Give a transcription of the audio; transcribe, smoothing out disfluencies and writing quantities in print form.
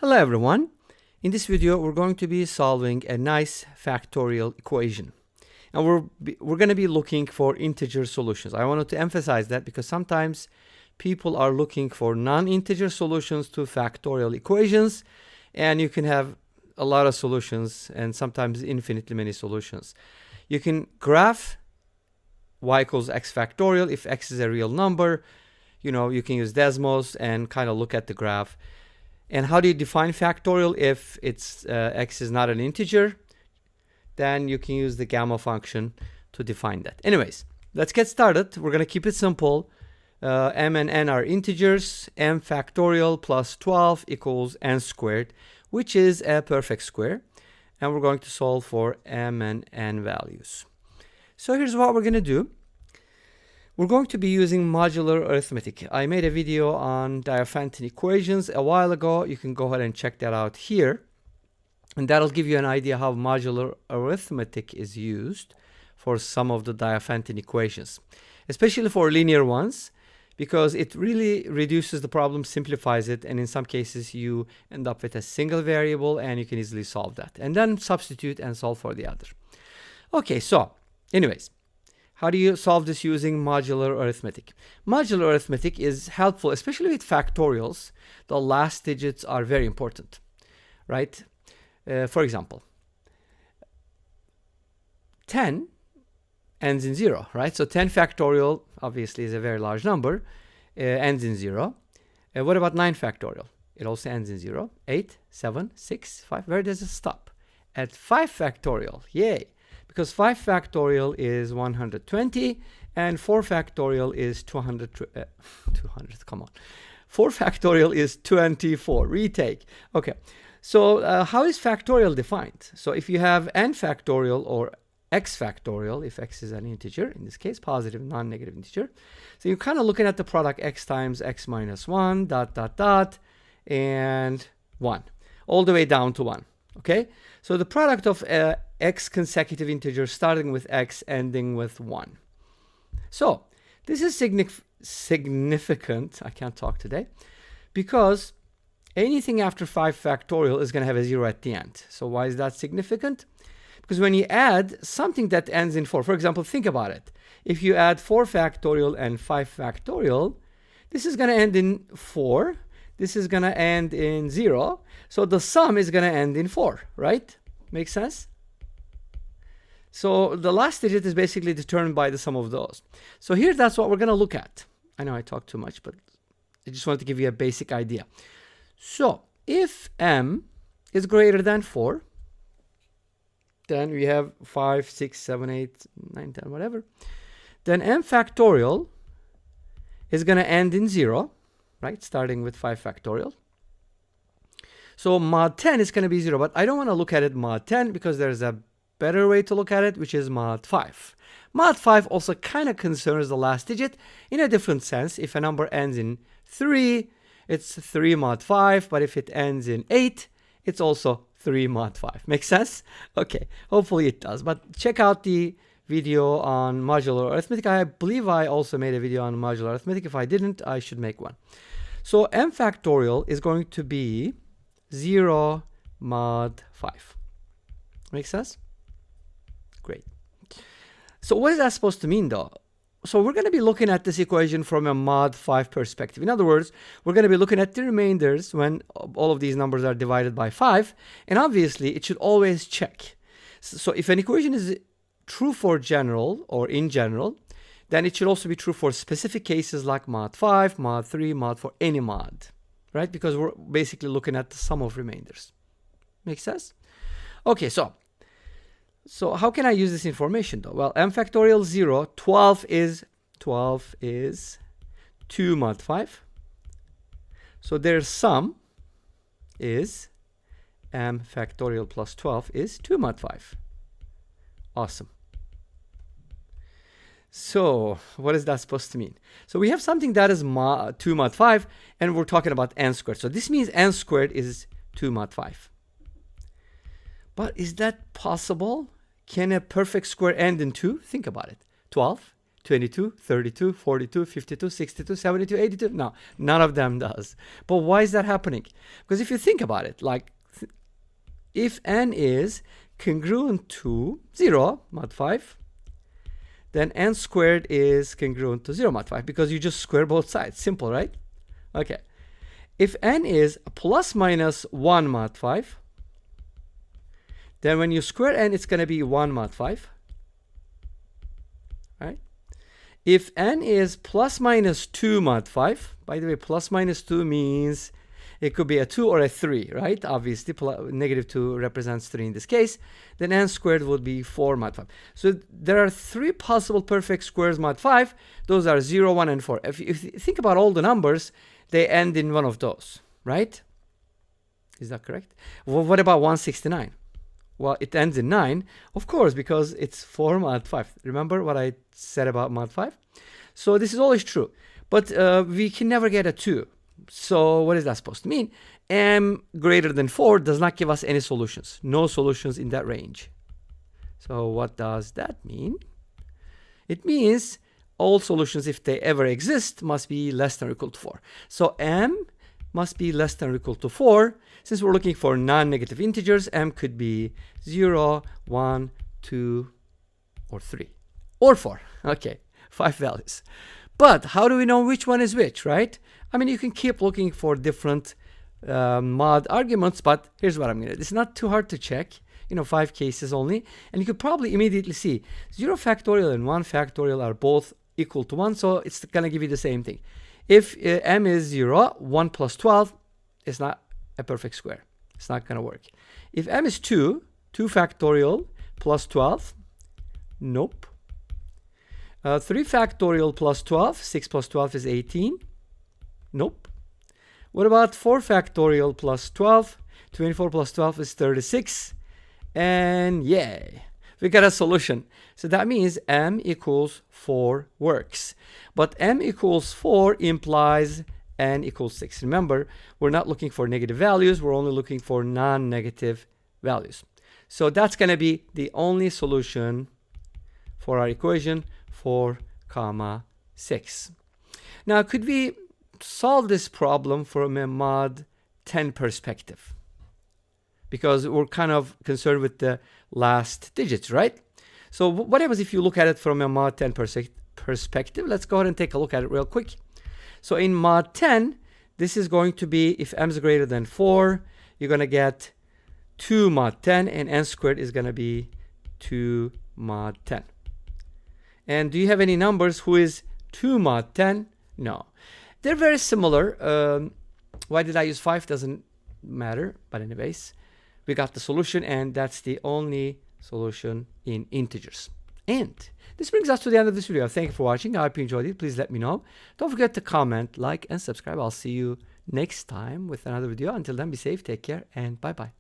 Hello everyone. In this video we're going to be solving a nice factorial equation. And we're going to be looking for integer solutions. I wanted to emphasize that because sometimes people are looking for non-integer solutions to factorial equations, and you can have a lot of solutions and sometimes infinitely many solutions. You can graph y equals x factorial if x is a real number. You can use Desmos and kind of look at the graph. And how do you define factorial if it's x is not an integer? Then you can use the gamma function to define that. Anyways, let's get started. We're going to keep it simple. M and n are integers. M factorial plus 12 equals n squared, which is a perfect square. And we're going to solve for m and n values. So here's what we're going to do. We're going to be using modular arithmetic. I made a video on Diophantine equations a while ago. You can go ahead and check that out here. And that'll give you an idea how modular arithmetic is used for some of the Diophantine equations, especially for linear ones, because it really reduces the problem, simplifies it, and in some cases you end up with a single variable and you can easily solve that. And then substitute and solve for the other. Okay, so anyways. How do you solve this using modular arithmetic? Modular arithmetic is helpful, especially with factorials. The last digits are very important, right? For example, 10 ends in 0, right? So 10 factorial obviously is a very large number, ends in 0. What about 9 factorial? It also ends in 0. 8, 7, 6, 5. Where does it stop? At 5 factorial, yay! Because 5 factorial is 120 and 4 factorial is 200, come on. 4 factorial is 24, retake. Okay, so how is factorial defined? So if you have n factorial or x factorial, if x is an integer, in this case, positive non-negative integer. So you're kind of looking at the product x times x minus 1, dot, dot, dot, and 1, all the way down to 1. Okay, so the product of x consecutive integers starting with x ending with 1. So this is significant, I can't talk today, because anything after 5 factorial is going to have a 0 at the end. So why is that significant? Because when you add something that ends in 4, for example, think about it. If you add 4 factorial and 5 factorial, this is going to end in 4. This is going to end in 0. So the sum is going to end in 4, right? Makes sense? So the last digit is basically determined by the sum of those. So here, that's what we're going to look at. I know I talked too much, but I just wanted to give you a basic idea. So if m is greater than 4, then we have 5, 6, 7, 8, 9, 10, whatever. Then m factorial is going to end in 0. Right, starting with 5 factorial. So mod 10 is going to be 0, but I don't want to look at it mod 10 because there's a better way to look at it, which is mod 5. Mod 5 also kind of concerns the last digit in a different sense. If a number ends in 3, it's 3 mod 5, but if it ends in 8, it's also 3 mod 5. Make sense? Okay, hopefully it does, but check out the video on modular arithmetic. I believe I also made a video on modular arithmetic. If I didn't, I should make one. So m factorial is going to be 0 mod 5. Make sense? Great. So what is that supposed to mean though? So we're going to be looking at this equation from a mod 5 perspective. In other words, we're going to be looking at the remainders when all of these numbers are divided by 5. And obviously, it should always check. So if an equation is true for general or in general, then it should also be true for specific cases like mod 5, mod 3, mod 4, any mod, right? Because we're basically looking at the sum of remainders. Make sense? Okay, so how can I use this information though? Well, m factorial 0, 12 is 2 mod 5. So their sum is m factorial plus 12 is 2 mod 5. Awesome. So what is that supposed to mean? So we have something that is 2 mod 5, and we're talking about n squared. So this means n squared is 2 mod 5. But is that possible? Can a perfect square end in 2? Think about it. 12 22, 32, 42, 52, 62, 72, 82. No, none of them does. But why is that happening? Because if you think about it, like if n is congruent to 0 mod 5, then n squared is congruent to 0 mod 5 because you just square both sides. Simple, right? Okay. If n is plus minus 1 mod 5, then when you square n, it's going to be 1 mod 5. Right? If n is plus minus 2 mod 5, by the way, plus minus 2 means it could be a 2 or a 3, right? Obviously, negative 2 represents 3 in this case. Then n squared would be 4 mod 5. So there are 3 possible perfect squares mod 5. Those are 0, 1, and 4. If you think about all the numbers, they end in one of those, right? Is that correct? Well, what about 169? Well, it ends in 9, of course, because it's 4 mod 5. Remember what I said about mod 5? So this is always true. But we can never get a 2. So what is that supposed to mean? M greater than 4 does not give us any solutions. No solutions in that range. So what does that mean? It means all solutions, if they ever exist, must be less than or equal to 4. So m must be less than or equal to 4. Since we're looking for non-negative integers, m could be 0, 1, 2, or 3, or 4. Okay, 5 values. But how do we know which one is which, right? I mean, you can keep looking for different mod arguments, but here's what I'm going to do. It's not too hard to check. 5 cases only. And you could probably immediately see 0 factorial and 1 factorial are both equal to 1, so it's going to give you the same thing. If m is 0, 1 plus 12 is not a perfect square. It's not going to work. If m is 2, 2 factorial plus 12, nope. 3 factorial plus 12, 6 plus 12 is 18. Nope. What about 4 factorial plus 12? 24 plus 12 is 36. And yay, we got a solution. So that means m equals 4 works. But m equals 4 implies n equals 6. Remember, we're not looking for negative values. We're only looking for non-negative values. So that's going to be the only solution for our equation 4, 6. Now, could we solve this problem from a mod 10 perspective? Because we're kind of concerned with the last digits, right? So what happens if you look at it from a mod 10 perspective? Let's go ahead and take a look at it real quick. So in mod 10, this is going to be, if m is greater than 4, you're going to get 2 mod 10, and n squared is going to be 2 mod 10. And do you have any numbers who is 2 mod 10? No. They're very similar. Why did I use 5? Doesn't matter. But anyways, we got the solution, and that's the only solution in integers. And this brings us to the end of this video. Thank you for watching. I hope you enjoyed it. Please let me know. Don't forget to comment, like, and subscribe. I'll see you next time with another video. Until then, be safe, take care, and bye-bye.